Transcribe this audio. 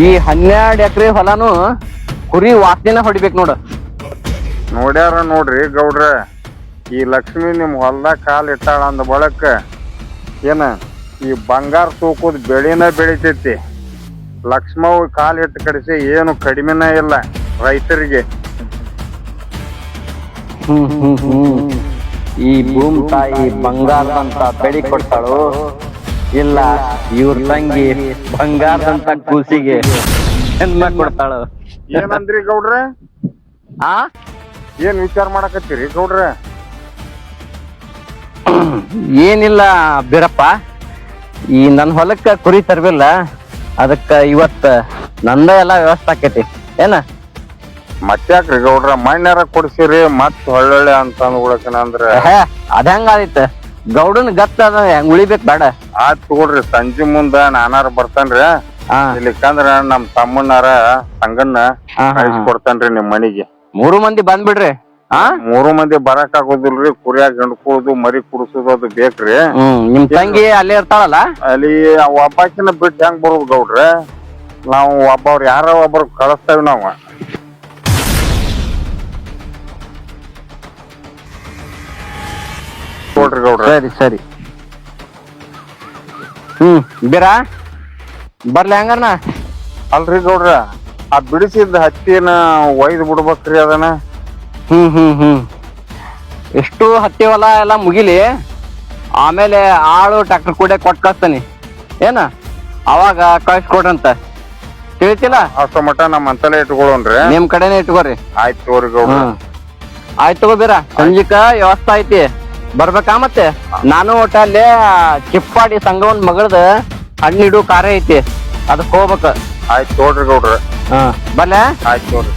ಈ 12 ಎಕರೆ ಹೊಲಾನು ಕುರಿ ವಾಸನೆನ ಹೊಡಿಬೇಕು ನೋಡ. ನೋಡ್ಯಾರ ನೋಡ್ರಿ ಗೌಡ್ರ, ಈ ಲಕ್ಷ್ಮಿ ನಿಮ್ ಹೊಲ್ದಾಗ ಕಾಲ್ ಇಟ್ಟಾಳ ಅಂದ ಬಳಕ ಏನ ಈ ಬಂಗಾರ ತೂಕದ ಬೆಳೆನ ಬೆಳಿತೈತಿ. ಲಕ್ಷ್ಮವ್ ಕಾಲ್ ಇಟ್ಟು ಕಡಿಸಿ ಏನು ಕಡಿಮೆನ ಇಲ್ಲ ರೈತರಿಗೆ. ಈ ಭೂಮಿ ತಾಯಿ ಬಂಗಾರದಂತ ಬೆಳಿ ಕೊಡ್ತಾಳು, ಇಲ್ಲ ಇವ್ರ ತಂಗಿ ಬಂಗಾರದಂತ ಕೂಸಿಗೆ ಜನ್ಮ ಕೊಡ್ತಾಳು. ಏನಂದ್ರಿ ಗೌಡ್ರ? ಆ ಏನ್ ವಿಚಾರ ಮಾಡಕತ್ತೀರಿ ಗೌಡ್ರ? ಏನಿಲ್ಲ ಬೀರಪ್ಪ, ಈ ನನ್ ಹೊಲಕ್ಕ ಕುರಿ ತರ್ಬಿಲ್ಲ, ಅದಕ್ಕ ಇವತ್ತ ನಂದ ಎಲ್ಲಾ ವ್ಯವಸ್ಥೆ ಆಕೈತಿ ಏನ. ಮತ್ತ್ಯಾಕ್ರಿ ಗೌಡ್ರ ಮಣ್ಣಾರ ಕೊಡ್ಸಿರಿ ಮತ್ ಒಳ್ಳೊಳ್ಳೆ ಅಂತ ಅಂದ್ರ ಅದ ಹೆಂಗ ಆದಿತ್ತ? ಗೌಡನ್ ಗತ್ತ ಅದ ಹೆಂಗ್ ಉಳಿಬೇಕ್ ಬೇಡ? ಆತ್ ತಗೊಳ್ರಿ, ಸಂಜೆ ಮುಂದ ನಾನಾರ ಬರ್ತೇನ್ರಿ. ಇಲ್ಲಿಕಂದ್ರ ನಮ್ ತಮ್ಮನಾರ ಸಂಗಣ್ಣ ಕೊಡ್ತಾನ್ರಿ ನಿಮ್ ಮನಿಗೆ. 3 ಮಂದಿ ಬಂದ್ಬಿಡ್ರಿ. 3 ಮಂದಿ ಬರಾಕ್ ಆಗೋದಿಲ್ರಿ, ಕುರಿಯಾಗ ಗಂಡ್ಕೊಳುದು ಮರಿ ಕುಡಿಸೋದು ಅದು ಬೇಕ್ರಿ. ನಿಮ್ ತಂಗಿ ಅಲ್ಲೇ ಇರ್ತಾಳಲ್ಲ? ಅಲ್ಲಿ ಒಬ್ಬಾಕಿನ ಬಿಟ್ಟು ಹೆಂಗ್ ಬರೋದು ಗೌಡ್ರ? ನಾವು ಒಬ್ಬವ್ರ ಯಾರ ಒಬ್ಬರು ಕಳಿಸ್ತೇವಿ ನಾವ. ನೋಡ್ರಿ ಗೌಡ್ರ. ಸರಿ ಸರಿ. ಬೀರ ಬರ್ಲಿ ಹಂಗಾರನ? ಅಲ್ರಿ ಗೌಡ್ರ, ಆ ಬಿಡಿಸಿದ ಹತ್ತಿನ ಒಯ್ದು ಬಿಡ್ಬೇಕ್ರಿ ಅದನ್ನ. ಎಷ್ಟು ಹತ್ತಿ ಹೊಲ ಎಲ್ಲ ಮುಗಿಲಿ, ಆಮೇಲೆ ಆಳು ಟ್ರ್ಯಾಕ್ಟರ್ ಕೂಡ ಕೊಟ್ಟು ಕಳಿಸ್ತಾನೆ ಏನ, ಅವಾಗ ಕಳ್ಸಿಕೊಡ್ರಂತ ತಿಳಿತಿಲ್ಲ. ಅಷ್ಟ ಮಟ ನಮ್ಮ ಅಂತಲೇ ಇಟ್ಕೊಳ್ಳೋಣ್ರಿ. ನಿಮ್ ಕಡೆನೆ ಇಟ್ಕೋರಿ. ಆಯ್ತು ತಗೋರಿ ಗೌಡ್ರ. ಆಯ್ತು ತಗೋ ಬೀರ, ಸಂಜಿಕ ವ್ಯವಸ್ಥೆ ಐತಿ, ಬರ್ಬೇಕಾ? ಮತ್ತೆ ನಾನು ಒಟ್ಟ ಅಲ್ಲೇ ಚಿಪ್ಪಾಡಿ ಸಂಘವನ್ ಮಗಳದ ಹಣ್ಣಿಡು ಕಾರ್ಯ ಐತಿ, ಅದಕ್ಕೆ ಹೋಗ್ಬೇಕ. ಆಯ್ತು ತೋಡ್ರಿ ಗೌಡ್ರ. ಬರ್ಲೆ? ಆಯ್ತು ತೋಡ್ರಿ.